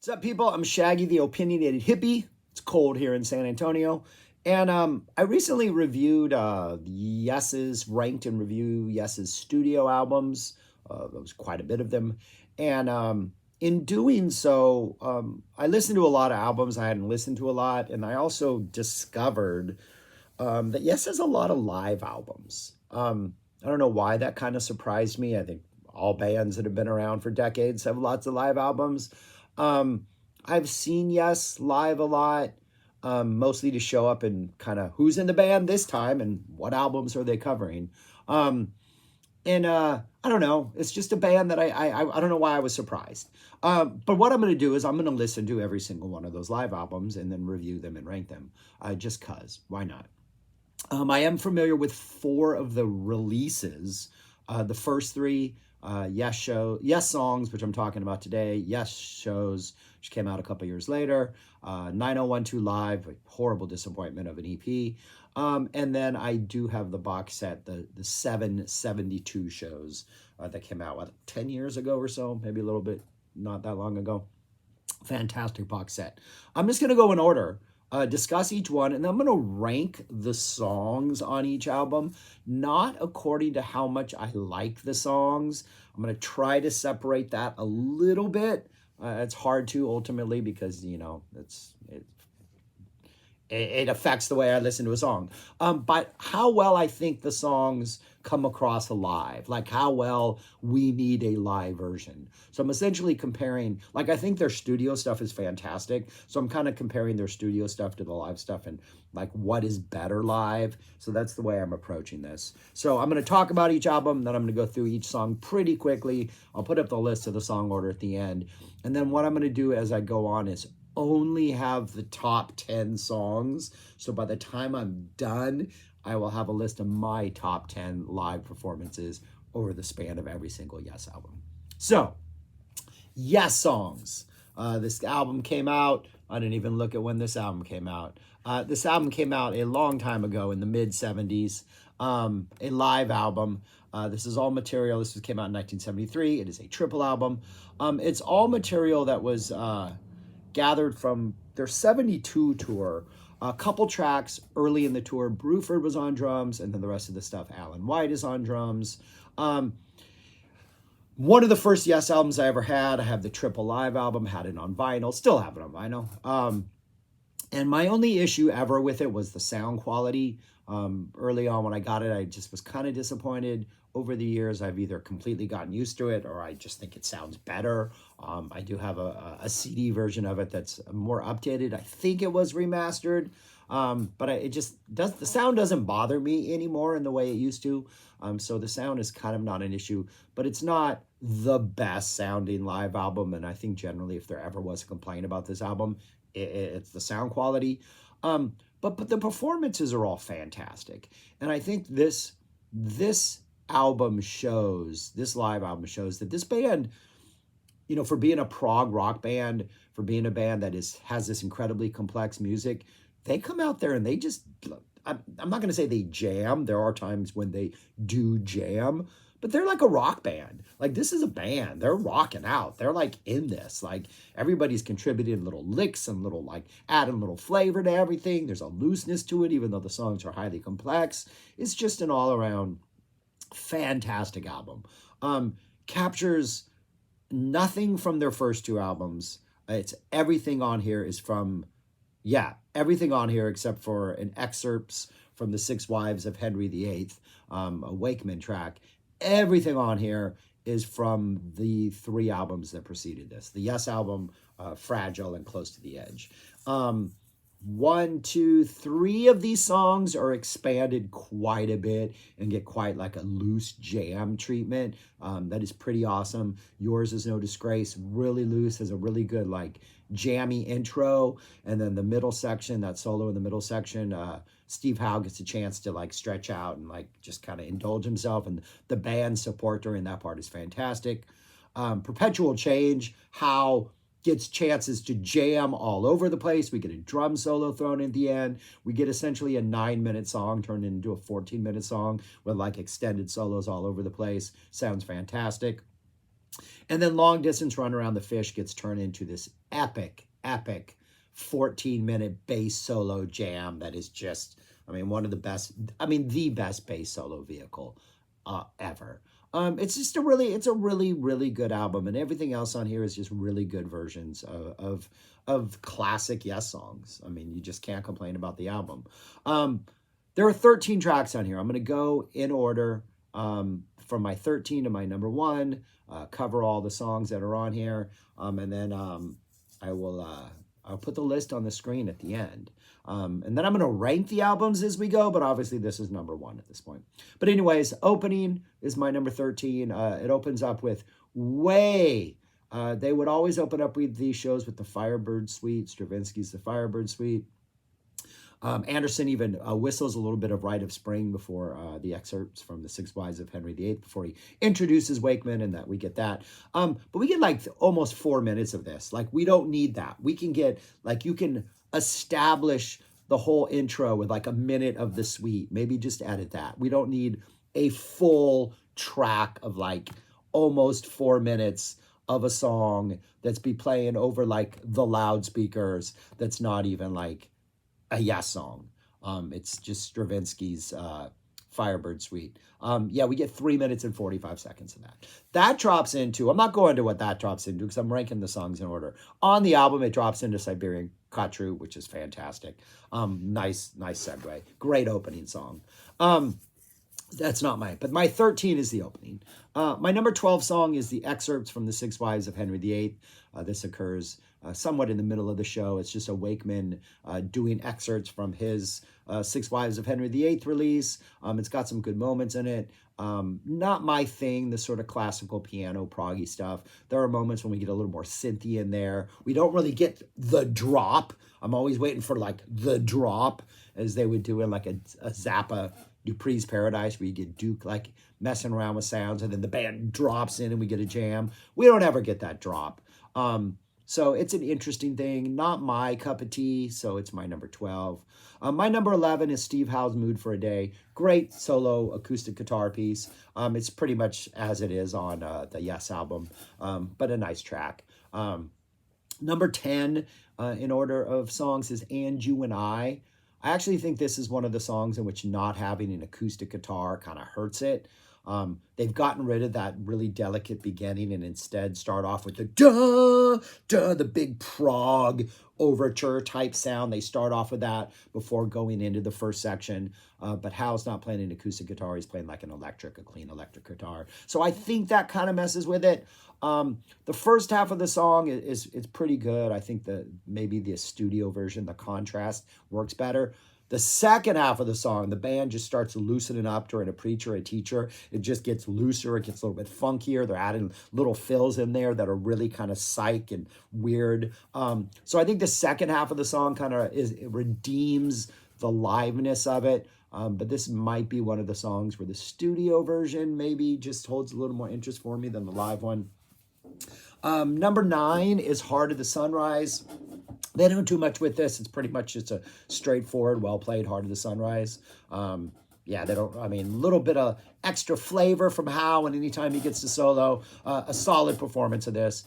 What's up, people? I'm Shaggy, the opinionated hippie. It's cold here in San Antonio. And I recently reviewed ranked and review Yes's studio albums. There was quite a bit of them. And in doing so, I listened to a lot of albums I hadn't listened to a lot. And I also discovered that Yes has a lot of live albums. I don't know why that kind of surprised me. I think all bands that have been around for decades have lots of live albums. Um, I've seen Yes live a lot, mostly to show up and kind of who's in the band this time and what albums are they covering. Um, and I don't know. It's just a band that I don't know why I was surprised. But what I'm going to do is I'm going to listen to every single one of those live albums and then review them and rank them. Just cause why not? I am familiar with four of the releases. The first three, Yessongs, which I'm talking about today, Yes Shows, which came out a couple years later, 9012 Live, a horrible disappointment of an EP. And then I do have the box set, the 772 shows that came out, 10 years ago or so, maybe a little bit, not that long ago. Fantastic box set. I'm just going to go in order, discuss each one, and then I'm going to rank the songs on each album, not according to how much I like the songs. I'm going to try to separate that a little bit. It's hard to ultimately because, it affects the way I listen to a song. But how well I think the songs come across live, like how well we need a live version. So I'm essentially comparing, like I think their studio stuff is fantastic. So I'm kind of comparing their studio stuff to the live stuff and like what is better live. So that's the way I'm approaching this. So I'm going to talk about each album, then I'm going to go through each song pretty quickly. I'll put up the list of the song order at the end. And then what I'm going to do as I go on is only have the top 10 songs. So by the time I'm done, I will have a list of my top 10 live performances over the span of every single Yes album. So, Yessongs. This album came out. I didn't even look at when this album came out. This album came out a long time ago in the mid 70s. A live album. This is all material. This came out in 1973. It is a triple album. It's all material that was gathered from their 72 tour. A couple tracks early in the tour. Bruford was on drums, and then the rest of the stuff, Alan White is on drums. One of the first Yes albums I ever had. I have the triple live album, had it on vinyl, still have it on vinyl. And my only issue ever with it was the sound quality. Early on when I got it, I just was kind of disappointed. Over the years, I've either completely gotten used to it or I just think it sounds better. I do have a CD version of it that's more updated. I think it was remastered, but the sound doesn't bother me anymore in the way it used to. So the sound is kind of not an issue, but it's not the best sounding live album. And I think generally, if there ever was a complaint about this album, it's the sound quality. But the performances are all fantastic. And I think this live album shows that this band, for being a prog rock band, for being a band that has this incredibly complex music, they come out there and they just, I'm not going to say they jam. There are times when they do jam, but they're like a rock band. Like, this is a band. They're rocking out. They're like in this. Like, everybody's contributing little licks and little, like, adding little flavor to everything. There's a looseness to it, even though the songs are highly complex. It's just an all-around fantastic album. Captures nothing from their first two albums. It's everything on here is from, everything on here except for an excerpts from the Six Wives of Henry VIII, a Wakeman track. Everything on here is from the three albums that preceded this. The Yes album, Fragile, and Close to the Edge. 1, 2, 3 of these songs are expanded quite a bit and get quite like a loose jam treatment. That is pretty awesome. Yours Is No Disgrace, really loose, has a really good like jammy intro. And then the middle section, that solo in the middle section, Steve Howe gets a chance to like stretch out and like just kind of indulge himself. And the band support during that part is fantastic. Perpetual Change, Howe gets chances to jam all over the place. We get a drum solo thrown at the end. We get essentially a 9-minute song turned into a 14-minute song with like extended solos all over the place. Sounds fantastic. And then Long Distance Run Around the Fish gets turned into this epic 14-minute bass solo jam that is just, I mean, one of the best, I mean, the best bass solo vehicle ever. It's a really good album, and everything else on here is just really good versions of classic Yes songs. I mean, you just can't complain about the album. There are 13 tracks on here. I'm going to go in order from my 13 to my number 1, cover all the songs that are on here, and then I'll put the list on the screen at the end. And then I'm going to rank the albums as we go, but obviously this is number 1 at this point. But anyways, opening is my number 13. It opens up with Way. They would always open up with these shows with the Firebird Suite, Stravinsky's The Firebird Suite. Anderson even whistles a little bit of Rite of Spring before the excerpts from The Six Wives of Henry VIII before he introduces Wakeman, and that we get that. But we get like almost 4 minutes of this. Like, we don't need that. We can get, like, you can establish the whole intro with like a minute of the suite. Maybe just edit that. We don't need a full track of like almost 4 minutes of a song that's be playing over like the loudspeakers that's not even like a Yes song. It's just Stravinsky's Firebird Suite. Yeah, we get 3 minutes and 45 seconds of that. That drops into, I'm not going to what that drops into because I'm ranking the songs in order. On the album, it drops into Siberian Khatru, which is fantastic. Nice segue. Great opening song. That's not but my 13 is the opening. My number 12 song is the excerpts from The Six Wives of Henry VIII. This occurs somewhat in the middle of the show. It's just a Wakeman doing excerpts from his Six Wives of Henry VIII release. It's got some good moments in it. Not my thing, the sort of classical piano proggy stuff. There are moments when we get a little more synthy in there. We don't really get the drop. I'm always waiting for like the drop, as they would do in like a Zappa Dupree's Paradise, where you get Duke like messing around with sounds and then the band drops in and we get a jam. We don't ever get that drop. So it's an interesting thing, not my cup of tea, so it's my number 12. My number 11 is Steve Howe's Mood for a Day. Great solo acoustic guitar piece. It's pretty much as it is on the Yes album, but a nice track. Number 10 in order of songs is And You and I. I actually think this is one of the songs in which not having an acoustic guitar kind of hurts it. They've gotten rid of that really delicate beginning and instead start off with the the big prog overture type sound. They start off with that before going into the first section. But Hal's not playing an acoustic guitar. He's playing like a clean electric guitar. So I think that kind of messes with it. The first half of the song is pretty good. I think maybe the studio version, the contrast works better. The second half of the song, the band just starts loosening up during a preacher, a teacher. It just gets looser. It gets a little bit funkier. They're adding little fills in there that are really kind of psych and weird. So I think the second half of the song kind of redeems the liveness of it. But this might be one of the songs where the studio version maybe just holds a little more interest for me than the live one. Number 9 is Heart of the Sunrise. They don't do much with this. It's pretty much just a straightforward, well-played Heart of the Sunrise. Yeah, they don't, I mean, a little bit of extra flavor from Howe, and anytime he gets to solo, a solid performance of this.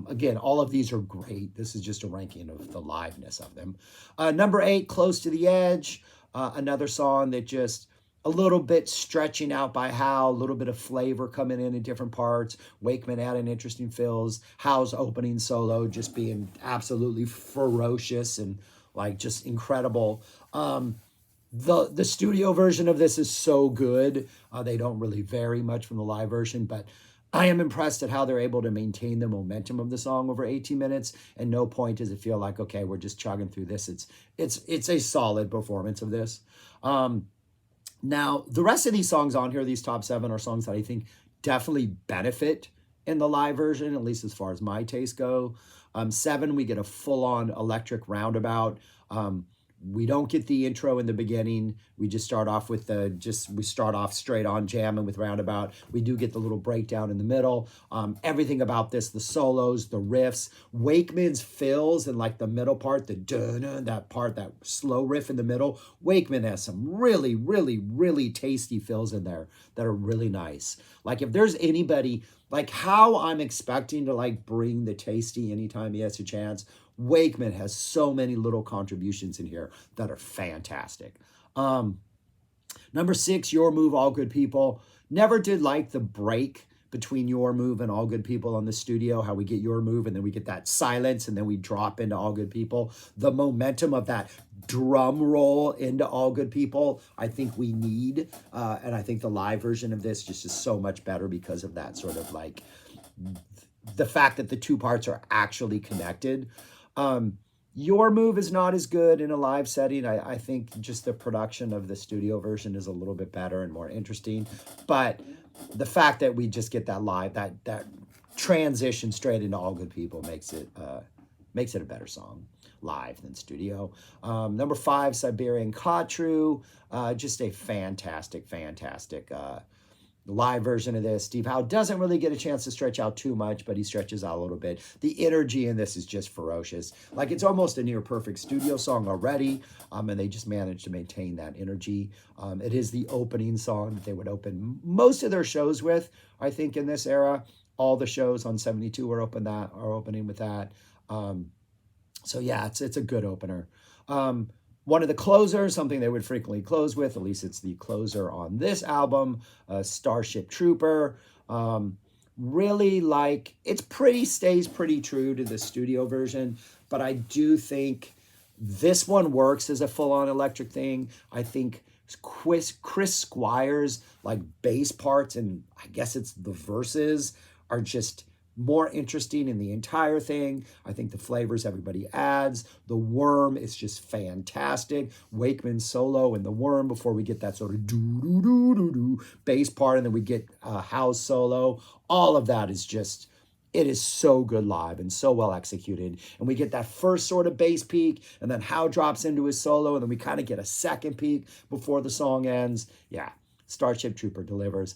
Again, all of these are great. This is just a ranking of the liveness of them. Number 8, Close to the Edge. Another song that just a little bit stretching out by Howe, a little bit of flavor coming in different parts. Wakeman adding interesting fills. Howe's opening solo just being absolutely ferocious and like just incredible. The studio version of this is so good. They don't really vary much from the live version, but I am impressed at how they're able to maintain the momentum of the song over 18 minutes. And no point does it feel like, okay, we're just chugging through this. It's a solid performance of this. Now, the rest of these songs on here, these top 7, are songs that I think definitely benefit in the live version, at least as far as my taste go. 7, we get a full-on electric roundabout. We don't get the intro in the beginning. We just start off with we start off straight on jamming with Roundabout. We do get the little breakdown in the middle. Everything about this, the solos, the riffs, Wakeman's fills in like the middle part, the dun that part, that slow riff in the middle. Wakeman has some really, really, really tasty fills in there that are really nice. Like if there's anybody, like how I'm expecting to like bring the tasty anytime he has a chance, Wakeman has so many little contributions in here that are fantastic. Number 6, Your Move, All Good People. Never did like the break between Your Move and All Good People on the studio, how we get Your Move and then we get that silence and then we drop into All Good People. The momentum of that drum roll into All Good People, I think we need. And I think the live version of this just is so much better because of that sort of like the fact that the two parts are actually connected. Your Move is not as good in a live setting. I think just the production of the studio version is a little bit better and more interesting. But the fact that we just get that live, that transition straight into All Good People makes it a better song live than studio. Number 5, Siberian Khatru. Just a fantastic live version of this. Steve Howe doesn't really get a chance to stretch out too much, but he stretches out a little bit. The energy in this is just ferocious. Like it's almost a near perfect studio song already, and they just managed to maintain that energy. It is the opening song that they would open most of their shows with, I think, in this era. All the shows on 72 are opening with that. So yeah, it's a good opener. One of the closers, something they would frequently close with, at least it's the closer on this album, Starship Trooper. Really like, stays pretty true to the studio version, but I do think this one works as a full-on electric thing. I think Chris Squire's like bass parts, and I guess it's the verses, are just more interesting in the entire thing. I think the flavors everybody adds. The Worm is just fantastic. Wakeman's solo in the Worm before we get that sort of do-do-do-do-do bass part, and then we get Howe's solo. All of that is just, it is so good live and so well executed. And we get that first sort of bass peak, and then Howe drops into his solo, and then we kind of get a second peak before the song ends. Yeah, Starship Trooper delivers.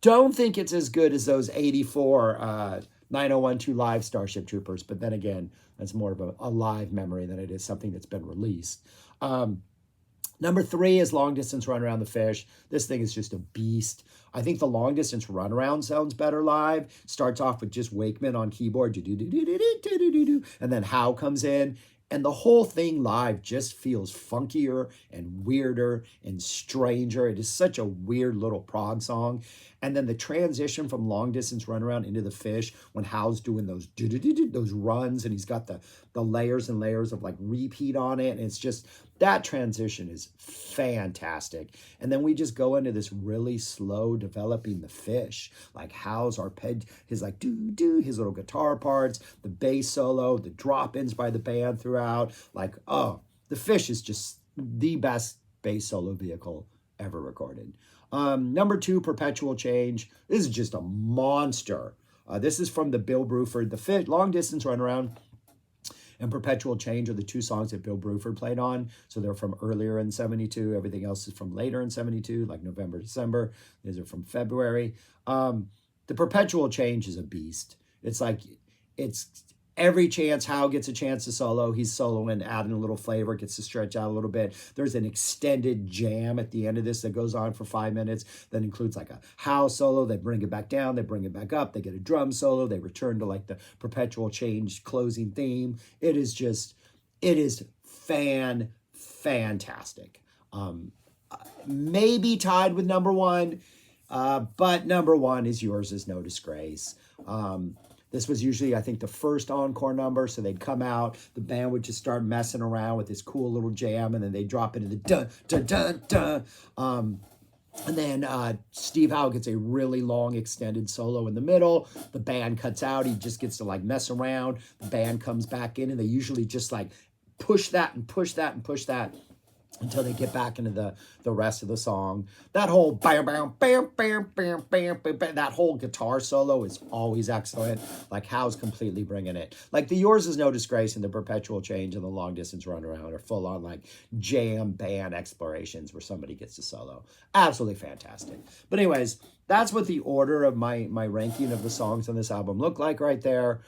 Don't think it's as good as those 84 9012 live Starship Troopers, but then again, that's more of a live memory than it is something that's been released. Number 3 is Long Distance Run Around the Fish. This thing is just a beast. I think the Long Distance Run Around sounds better live. Starts off with just Wakeman on keyboard, and then Howe comes in. And the whole thing live just feels funkier and weirder and stranger. It is such a weird little prog song. And then the transition from Long Distance Runaround into the Fish, when Howe's doing those runs and he's got the layers and layers of like repeat on it. And it's just, that transition is fantastic. And then we just go into this really slow developing the Fish. Like Howe's his like his little guitar parts, the bass solo, the drop-ins by the band throughout. Like, oh, the Fish is just the best bass solo vehicle ever recorded. Number 2, Perpetual Change. This is just a monster. This is from the Bill Bruford, the Long Distance Runaround and Perpetual Change are the 2 songs that Bill Bruford played on. So they're from earlier in 72. Everything else is from later in 72, like November, December. These are from February. The Perpetual Change is a beast. It's like, it's every chance Howe gets a chance to solo, he's soloing, adding a little flavor, gets to stretch out a little bit. There's an extended jam at the end of this that goes on for 5 minutes that includes like a Howe solo. They bring it back down, they bring it back up, they get a drum solo, they return to like the Perpetual Change closing theme. It is fantastic. Maybe tied with number 1, but number 1 is Yours Is No Disgrace. This was usually, I think, the first encore number. So they'd come out, the band would just start messing around with this cool little jam, and then they'd drop into the dun, dun, dun, dun. And then Steve Howe gets a really long extended solo in the middle. The band cuts out. He just gets to like mess around. The band comes back in, and they usually just like push that and push that and push that. until they get back into the rest of the song. That whole bam bam bam bam bam bam bam, bam, that whole guitar solo is always excellent. Like Howe's completely bringing it. Like the Yours Is No Disgrace and the Perpetual Change and the Long Distance Runaround are full on like jam band explorations where somebody gets to solo. Absolutely fantastic. But anyways, that's what the order of my ranking of the songs on this album look like right there.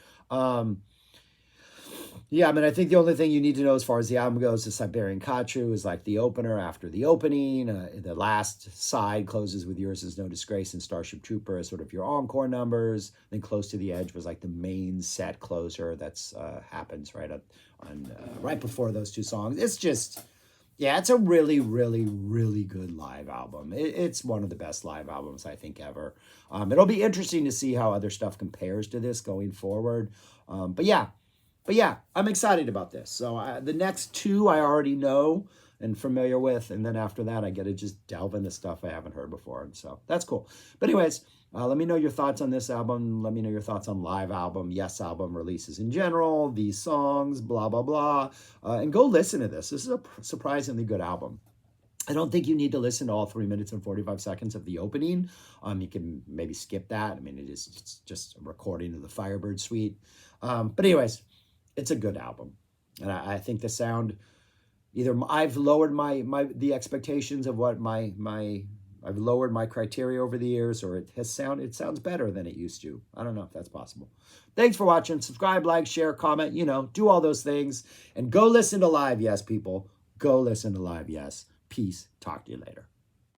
Yeah, I mean, I think the only thing you need to know as far as the album goes is Siberian Khatru is like the opener after the opening. The last side closes with Yours Is No Disgrace and Starship Trooper as sort of your encore numbers. Then Close to the Edge was like the main set closer that's happens right before those two songs. It's just, yeah, it's a really, really, really good live album. It's one of the best live albums I think ever. It'll be interesting to see how other stuff compares to this going forward. But yeah, I'm excited about this. So the next two I already know and familiar with. And then after that, I get to just delve into stuff I haven't heard before. And so that's cool. But anyways, let me know your thoughts on this album. Let me know your thoughts on live album, Yes album releases in general, these songs, blah, blah, blah. And go listen to this. This is a surprisingly good album. I don't think you need to listen to all 3 minutes and 45 seconds of the opening. You can maybe skip that. I mean, it's just a recording of the Firebird Suite. But anyways, it's a good album, and I think the sound. Either I've lowered the expectations of what I've lowered my criteria over the years, or it sounds better than it used to. I don't know if that's possible. Thanks for watching. Subscribe, like, share, comment. Do all those things, and go listen to Live Yes, people. Go listen to Live Yes. Peace. Talk to you later.